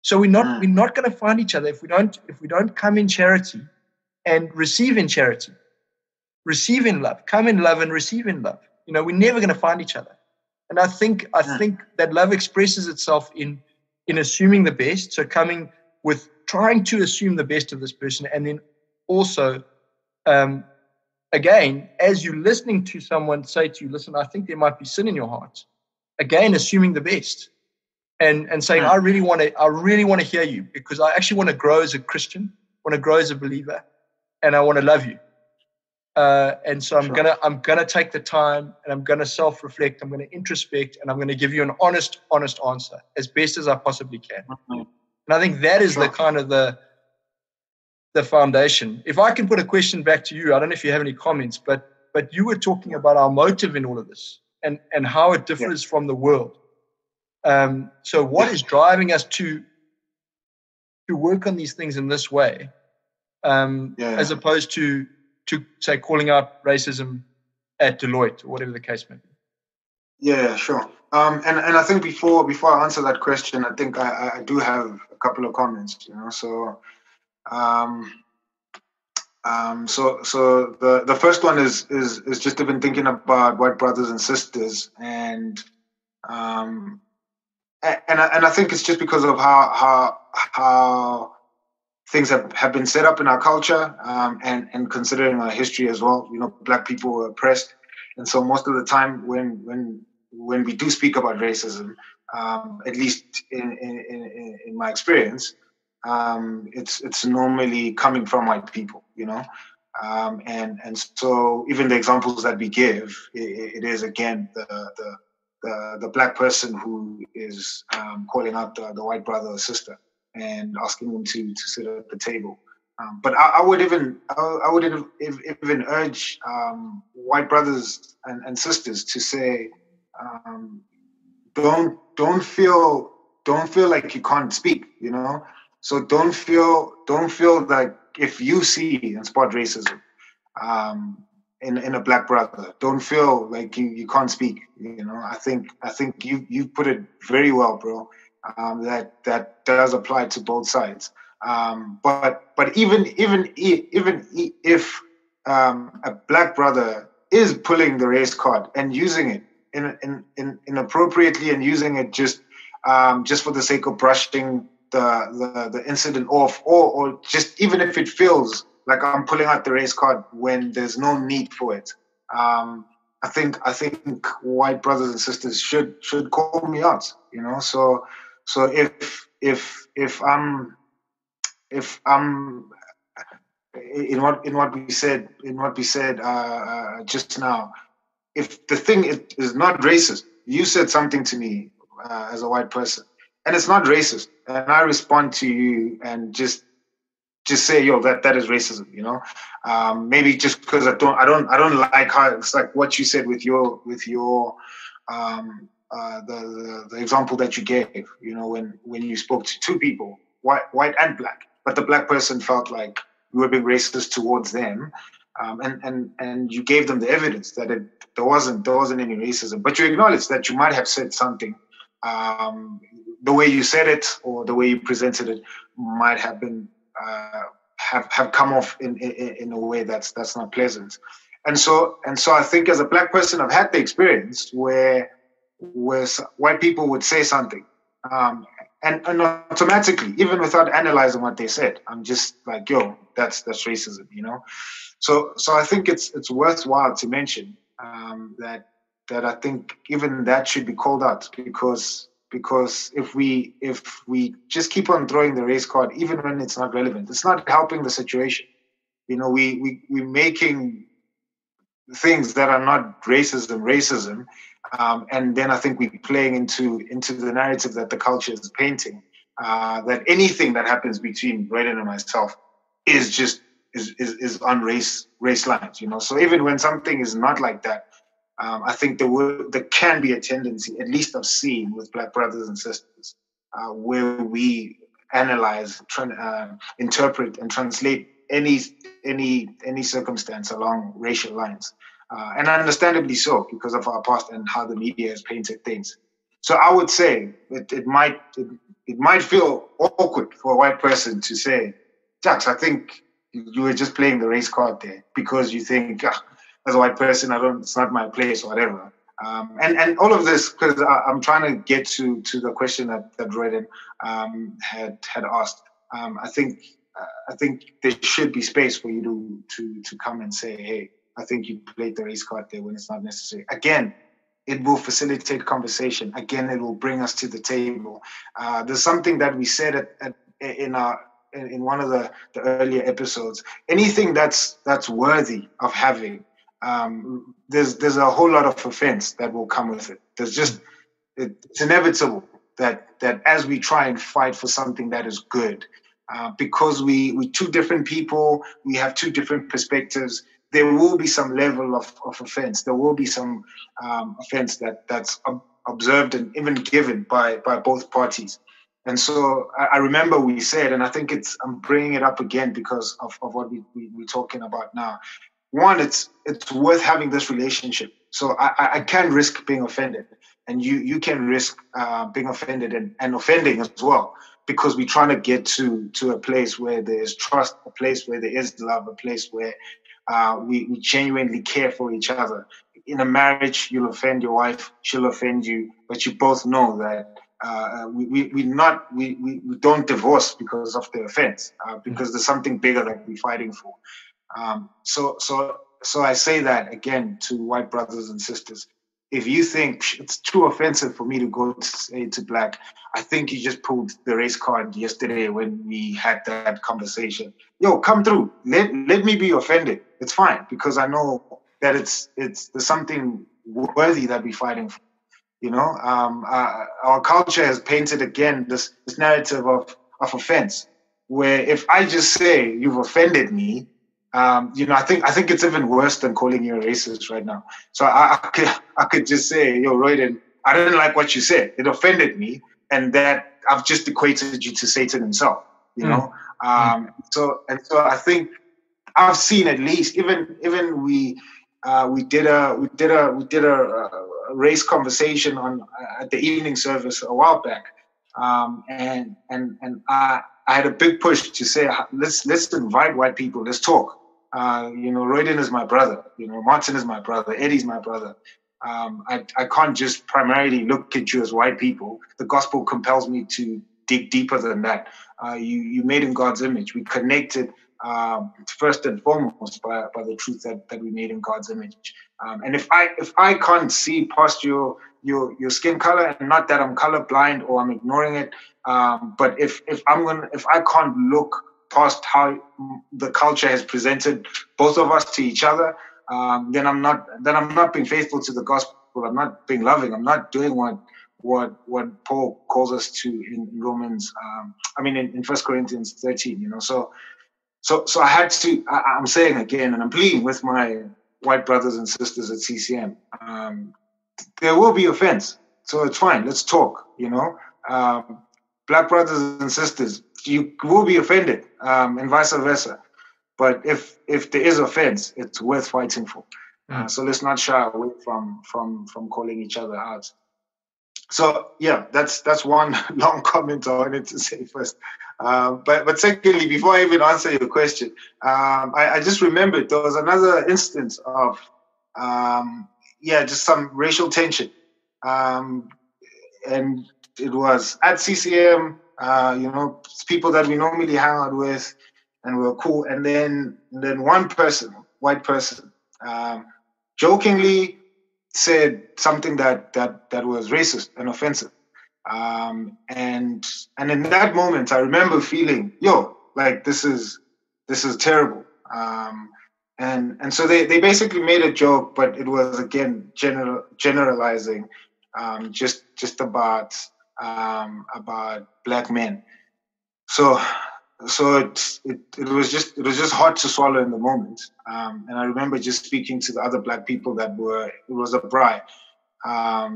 So we're not going to find each other if we don't come in charity and receive in charity, receive in love, come in love and receive in love. We're never going to find each other. And I think that love expresses itself in assuming the best. So coming with trying to assume the best of this person, and then also, again, as you're listening to someone say to you, listen, I think there might be sin in your heart. Again, assuming the best, and saying, I really want to hear you, because I actually want to grow as a Christian, want to grow as a believer, and I want to love you. And so I'm gonna take the time, and I'm gonna self-reflect. I'm gonna introspect, and I'm gonna give you an honest answer as best as I possibly can. And I think that is the kind of the foundation. If I can put a question back to you, I don't know if you have any comments, but you were talking about our motive in all of this and how it differs from the world. So what is driving us to work on these things in this way, as opposed to say calling out racism at Deloitte or whatever the case may be? Yeah, sure. And I think before I answer that question, I think I do have a couple of comments. So the first one is just even thinking about white brothers and sisters, and and I think it's just because of how things have been set up in our culture, and considering our history as well. Black people were oppressed, and so most of the time when we do speak about racism, at least in my experience, it's normally coming from white people, and so even the examples that we give, it is again the black person who is calling out the white brother or sister and asking them to sit at the table. But I would even urge white brothers and sisters to say, don't feel like you can't speak. So don't feel like if you see and spot racism in a black brother, don't feel like you can't speak. I think you put it very well, bro. That does apply to both sides. But even if a black brother is pulling the race card and using it inappropriately and using it just for the sake of brushing the incident off, or just even if it feels like I'm pulling out the race card when there's no need for it. I think white brothers and sisters should call me out. So if I'm in what we said just now, if the thing is not racist, you said something to me as a white person, and it's not racist, and I respond to you and just say, yo, that is racism, maybe just because I don't like how it's like what you said with your the example that you gave, when you spoke to two people, white and black, but the black person felt like you were being racist towards them, and you gave them the evidence that there wasn't any racism, but you acknowledged that you might have said something, the way you said it or the way you presented it might have been have come off in a way that's not pleasant. And so I think as a black person, I've had the experience where white people would say something, and automatically, even without analyzing what they said, I'm just like, yo, that's racism, So I think it's worthwhile to mention that I think even that should be called out, because if we just keep on throwing the race card, even when it's not relevant, it's not helping the situation. We're making things that are not racism, and then I think we're playing into the narrative that the culture is painting, that anything that happens between Braden and myself is just is on race lines. So even when something is not like that, I think there can be a tendency, at least I've seen with black brothers and sisters, where we analyze, interpret, and translate any circumstance along racial lines, and understandably so, because of our past and how the media has painted things. So I would say it might feel awkward for a white person to say, Jax, I think you were just playing the race card there, because you think, as a white person, it's not my place or whatever. And all of this, because I'm trying to get to the question that Royden had asked. I think there should be space for you to come and say, hey, I think you played the race card there when it's not necessary. Again, it will facilitate conversation. Again, it will bring us to the table. There's something that we said in one of the earlier episodes. Anything that's worthy of having, there's a whole lot of offense that will come with it. It's inevitable that as we try and fight for something that is good, because we two different people, we have two different perspectives, there will be some level of offense. There will be some offense that's observed and even given by both parties. And so I remember we said, and I think I'm bringing it up again because of what we're talking about now. One, it's worth having this relationship. So I can risk being offended, and you can risk being offended and offending as well, because we're trying to get to a place where there is trust, a place where there is love, a place where we genuinely care for each other. In a marriage, you'll offend your wife, she'll offend you, but you both know that we don't divorce because of the offense, because there's something bigger that we're fighting for. So I say that again to white brothers and sisters. If you think it's too offensive for me to go to say to black, I think you just pulled the race card yesterday when we had that conversation. Yo, come through. Let me be offended. It's fine, because I know that there's something worthy that we're fighting for. You know, our culture has painted again this narrative of offense, where if I just say you've offended me, I think it's even worse than calling you a racist right now. So I could just say, yo, Royden, I didn't like what you said. It offended me, and that I've just equated you to Satan himself. You know, so I think I've seen, at least even we did a race conversation at the evening service a while back, and I had a big push to say, let's invite white people, let's talk. Royden is my brother. Martin is my brother. Eddie's my brother. I can't just primarily look at you as white people. The gospel compels me to dig deeper than that. You made in God's image. We connected first and foremost by the truth that we made in God's image. And if I can't see past your skin color, and not that I'm colorblind or I'm ignoring it, but if I can't look past how the culture has presented both of us to each other, then I'm not being faithful to the gospel. I'm not being loving. I'm not doing what Paul calls us to in Romans. In 1 Corinthians 13. So I had to. I'm saying again, and I'm pleading with my white brothers and sisters at CCM. There will be offense, so it's fine. Let's talk. Black brothers and sisters, you will be offended, and vice versa. But if there is offense, it's worth fighting for. So let's not shy away from calling each other out. So yeah, that's one long comment I wanted to say first. But secondly, before I even answer your question, I just remembered there was another instance of just some racial tension, and it was at CCM. People that we normally hang out with, and we were cool. And then one person, white person, jokingly said something that was racist and offensive. And in that moment, I remember feeling, this is terrible. And so they basically made a joke, but it was again generalizing, just about black men. So it was just hard to swallow in the moment. And I remember just speaking to the other black people it was a bride,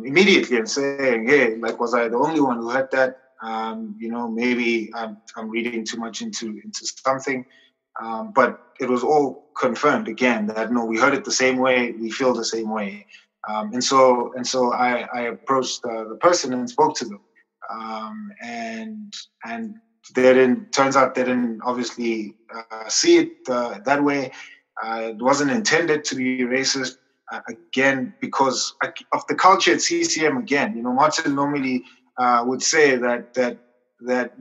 immediately, and saying, hey, was I the only one who had that? Maybe I'm reading too much into something. But it was all confirmed again that no, we heard it the same way, we feel the same way. And so I approached the person and spoke to them. And turns out they didn't obviously see it that way. It wasn't intended to be racist. Again, because of the culture at CCM. Again, Martin normally would say that that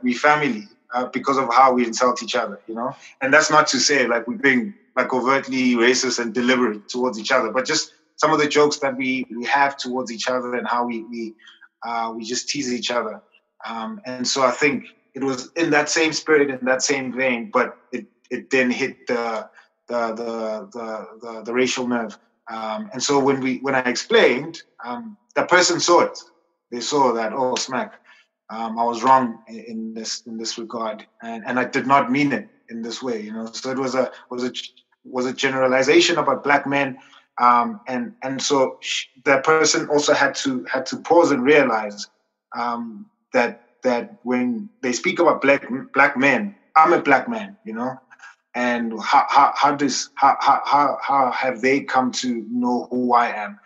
we family because of how we insult each other. And that's not to say we're being overtly racist and deliberate towards each other, but just some of the jokes that we have towards each other and how we just tease each other. And so I think it was in that same spirit, in that same vein, but it then hit the racial nerve. And so when I explained, that person saw it. They saw that, oh, smack, I was wrong in this regard, and I did not mean it in this way. So it was a generalization about black men, and so that person also had to pause and realize that when they speak about black men, I'm a black man, and how have they come to know who I am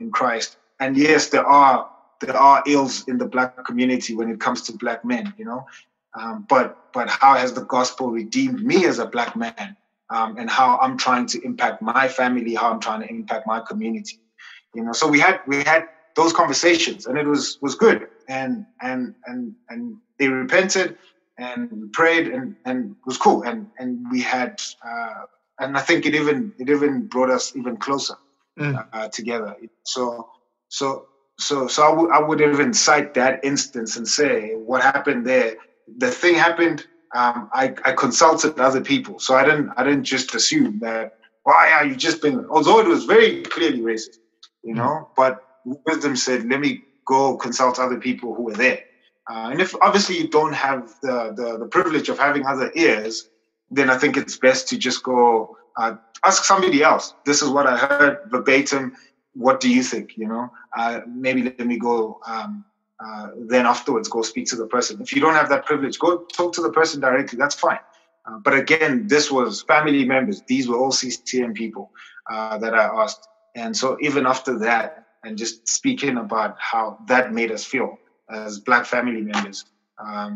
in Christ? And yes, there are ills in the black community when it comes to black men, but how has the gospel redeemed me as a black man, and how I'm trying to impact my family, how I'm trying to impact my community, So we had those conversations, and it was good. And they repented and prayed, and it was cool. And we had, and I think it even brought us even closer together. So I would even cite that instance and say what happened there. The thing happened. I consulted other people, so I didn't just assume that, why are you just being, although it was very clearly racist, but wisdom said, let me go consult other people who were there. And if obviously you don't have the privilege of having other ears, then I think it's best to just go ask somebody else. This is what I heard verbatim. What do you think? Maybe let me go. Then afterwards, go speak to the person. If you don't have that privilege, go talk to the person directly. That's fine. But again, this was family members. These were all CCM people that I asked. And so even after that, and just speaking about how that made us feel as Black family members,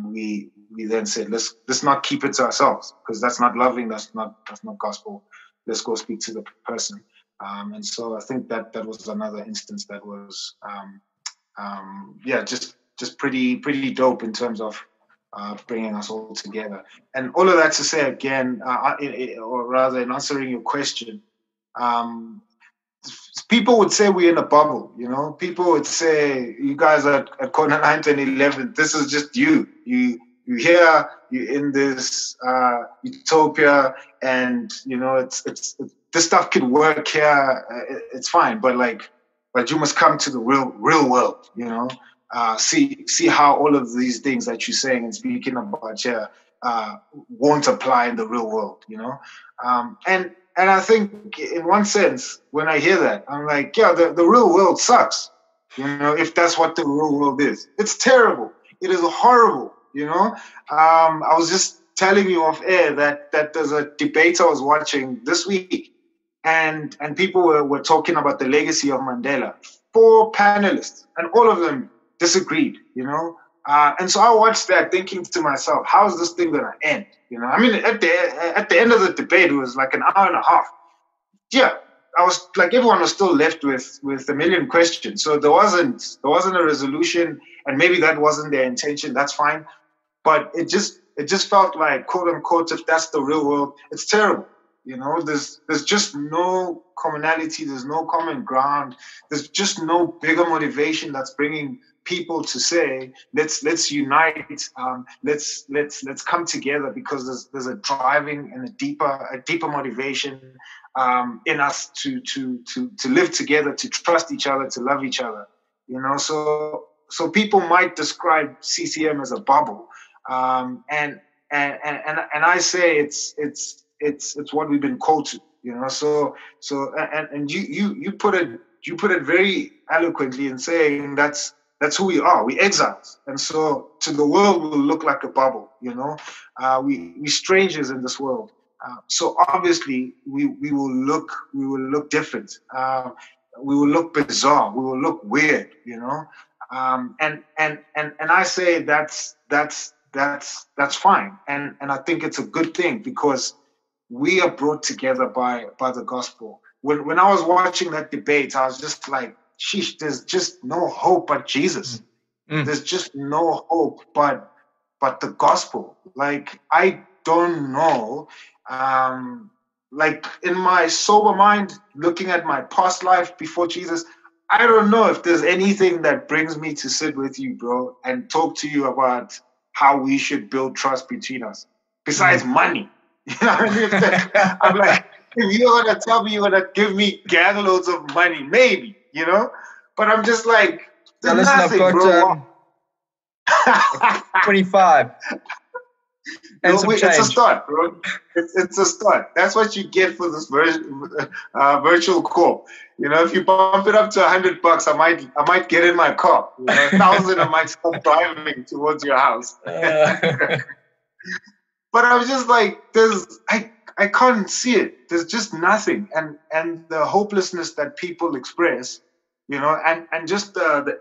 we then said, let's not keep it to ourselves, because that's not loving. That's not gospel. Let's go speak to the person. And so I think that was another instance that was, just pretty dope in terms of bringing us all together. And all of that to say again, or rather in answering your question, people would say we're in a bubble, People would say, you guys are at corner 9th and 11th. This is just you. You're here, you're in this utopia, and, it's this stuff could work here. It's fine, but you must come to the real world, see how all of these things that you're saying and speaking about here won't apply in the real world, And I think in one sense, when I hear that, I'm like, yeah, the real world sucks, if that's what the real world is. It's terrible. It is horrible, I was just telling you off air that there's a debate I was watching this week, and people were talking about the legacy of Mandela. 4 panelists, and all of them disagreed, and so I watched that thinking to myself, how is this thing going to end? I mean, at the end of the debate, it was like an hour and a half. Yeah, I was like, everyone was still left with a million questions. So there wasn't a resolution, and maybe that wasn't their intention. That's fine, but it just felt like, quote unquote, if that's the real world, it's terrible. There's just no commonality. There's no common ground. There's just no bigger motivation that's bringing people to say, let's unite. Let's come together, because there's a driving and a deeper motivation in us to live together, to trust each other, to love each other. So people might describe CCM as a bubble, and I say it's what we've been called to, So you put it very eloquently in saying that's who we are. We exiles, and so to the world we'll look like a bubble. We strangers in this world. So obviously we will look different. We will look bizarre. We will look weird. And I say that's fine, and I think it's a good thing, because we are brought together by the gospel. When I was watching that debate, I was just like, sheesh, there's just no hope but Jesus. There's just no hope but the gospel. Like, I don't know. Like, in my sober mind, looking at my past life before Jesus, I don't know if there's anything that brings me to sit with you, bro, and talk to you about how we should build trust between us, besides money. I mean? I'm like, if you're going to tell me you're going to give me gang loads of money, maybe, But I'm just like, there's nothing, I've got, bro. 25. And some change. It's a start, bro. It's a start. That's what you get for this virtual call. If you bump it up to $100, I might get in my car. 1,000, I might start driving towards your house. But I was just like, I can't see it. There's just nothing, and the hopelessness that people express, and just the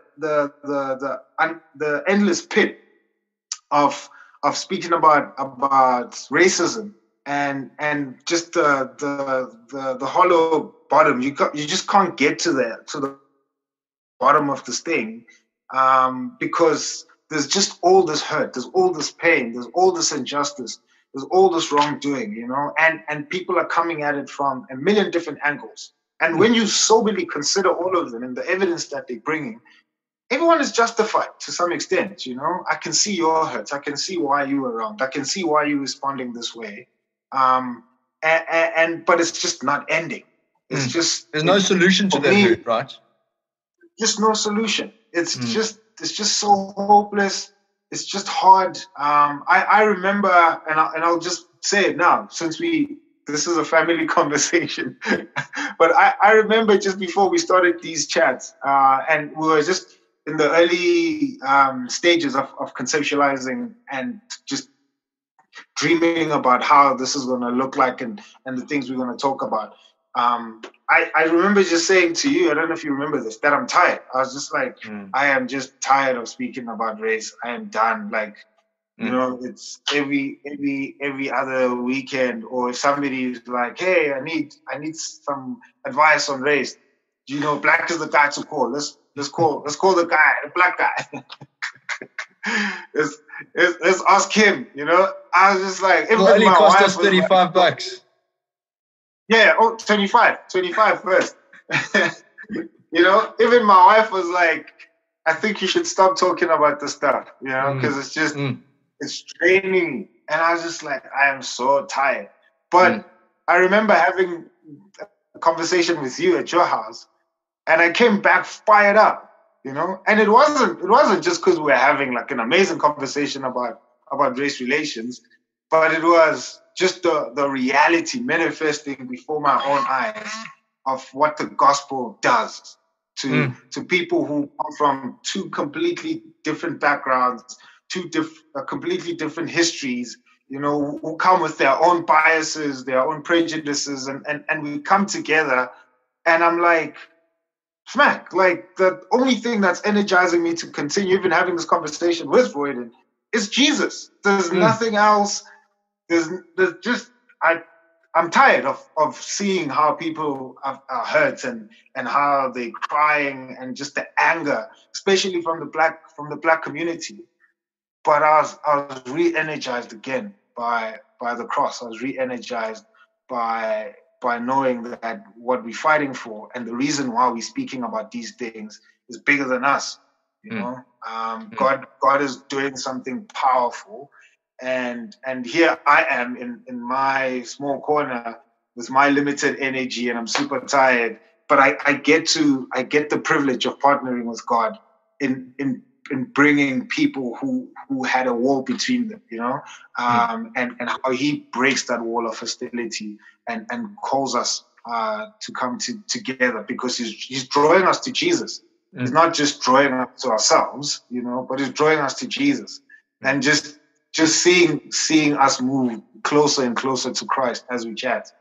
endless pit of speaking about racism and just the hollow bottom. You just can't get to the bottom of this thing, because there's just all this hurt, there's all this pain, there's all this injustice, there's all this wrongdoing, and people are coming at it from a million different angles. And when you soberly consider all of them and the evidence that they're bringing, everyone is justified to some extent. I can see your hurt. I can see why you were wronged. I can see why you're responding this way. But it's just not ending. It's just there's no solution to that hurt, right? Just no solution. It's just so hopeless. It's just hard. I remember, and I'll just say it now, since this is a family conversation. But I remember just before we started these chats, and we were just in the early stages of conceptualizing and just dreaming about how this is going to look like and the things we're going to talk about. I remember just saying to you, I don't know if you remember this, that I'm tired. I was just like, I am just tired of speaking about race. I am done. Like, it's every other weekend, or if somebody's like, hey, I need some advice on race. Black is the guy to call. Let's call the guy, the black guy. let's ask him. I was just like, it only cost us $35. Yeah, 25 first. Even my wife was like, I think you should stop talking about this stuff, because it's just, it's draining. And I was just like, I am so tired. But I remember having a conversation with you at your house, and I came back fired up, and it wasn't just because we were having like an amazing conversation about race relations, but it was just the reality manifesting before my own eyes of what the gospel does to people who come from two completely different backgrounds, completely different histories, who come with their own biases, their own prejudices, and we come together, and I'm like, smack, like the only thing that's energizing me to continue even having this conversation with Royden is Jesus. There's nothing else. There's just, I'm tired of seeing how people are hurt and how they're crying, and just the anger, especially from the black community. But I was re-energized again by the cross. I was re-energized by knowing that what we're fighting for and the reason why we're speaking about these things is bigger than us. God is doing something powerful. And here I am in my small corner with my limited energy, and I'm super tired. But I get the privilege of partnering with God in bringing people who had a wall between them, and how He breaks that wall of hostility and calls us to come together, because He's drawing us to Jesus. He's not just drawing us to ourselves, but He's drawing us to Jesus, and just seeing us move closer and closer to Christ as we chat,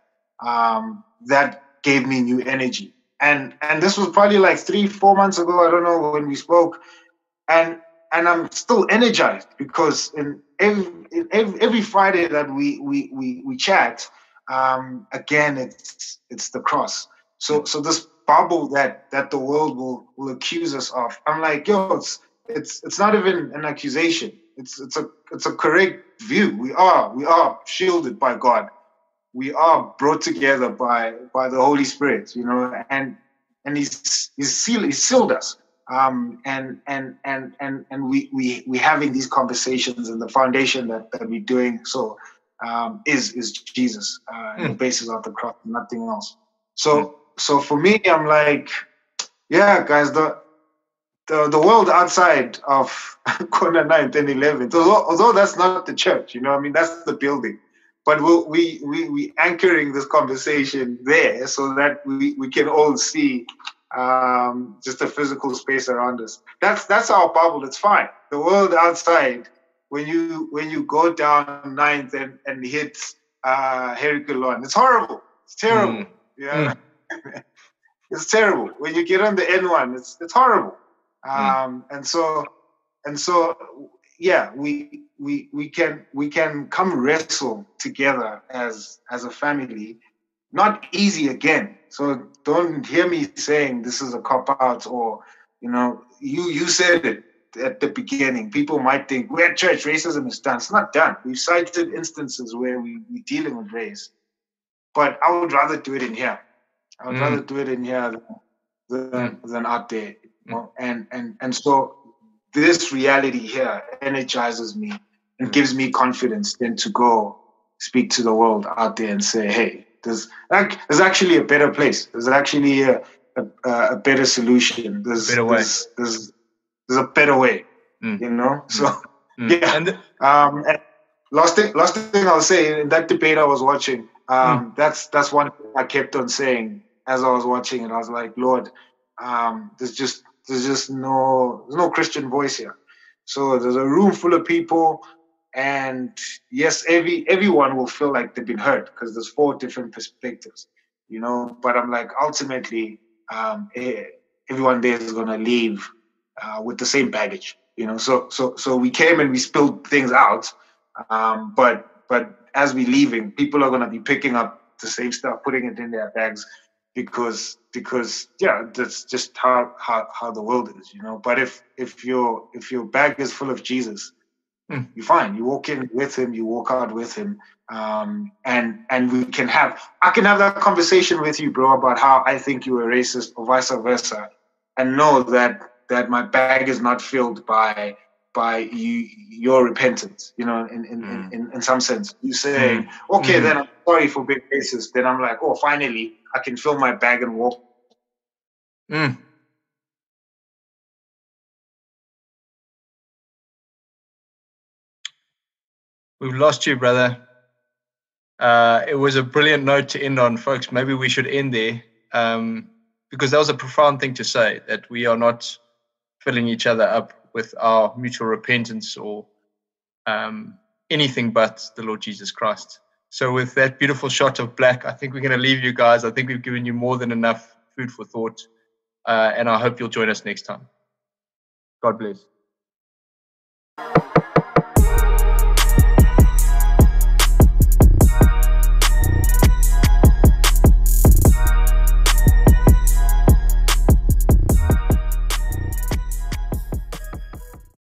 that gave me new energy. And this was probably like 3-4 months ago, I don't know, when we spoke, and I'm still energized, because in every Friday that we chat, again, it's the cross. So this bubble that the world will accuse us of, I'm like, yo, it's not even an accusation. It's a correct view. We are shielded by God. We are brought together by the Holy Spirit, and He's sealed us. And we having these conversations, and the foundation that we're doing so is Jesus, and the basis of the cross, nothing else. So for me, I'm like, yeah, guys, the world outside of corner 9th and 11th, although that's not the church, that's the building. But we anchoring this conversation there so that we can all see just the physical space around us. That's our bubble. It's fine. The world outside, when you go down 9th and hit Hercules, it's horrible. It's terrible. Yeah, it's terrible. When you get on the N1, it's horrible. And so yeah, we can come wrestle together as a family. Not easy again. So don't hear me saying this is a cop out, or You know, you said it at the beginning. People might think, we're at church, racism is done. It's not done. We've cited instances where we're dealing with race. But I would rather do it in here. I would rather do it in here than out there. You know? And so this reality here energizes me and gives me confidence then to go speak to the world out there and say, hey, there's actually a better place. There's actually a better solution. There's a better way, you know? So, yeah. And last thing I'll say, in that debate I was watching, that's one thing I kept on saying as I was watching it. I was like, Lord, there's just no Christian voice here. So there's a room full of people, and yes, everyone will feel like they've been hurt because there's 4 different perspectives, you know. But I'm like, ultimately, everyone there is gonna leave with the same baggage, you know. So we came and we spilled things out, but as we're leaving, people are gonna be picking up the same stuff, putting it in their bags, because yeah, that's just how the world is, you know. But if your bag is full of Jesus, you're fine. You walk in with him, you walk out with him, and I can have that conversation with you, bro, about how I think you were racist or vice versa, and know that my bag is not filled by your repentance, you know, in some sense. You say, okay, then I'm sorry for being racist. Then I'm like, oh, finally, I can fill my bag and walk. We've lost you, brother. It was a brilliant note to end on, folks. Maybe we should end there, because that was a profound thing to say, that we are not filling each other up with our mutual repentance or anything but the Lord Jesus Christ. So with that beautiful shot of black, I think we're going to leave you guys. I think we've given you more than enough food for thought, and I hope you'll join us next time. God bless.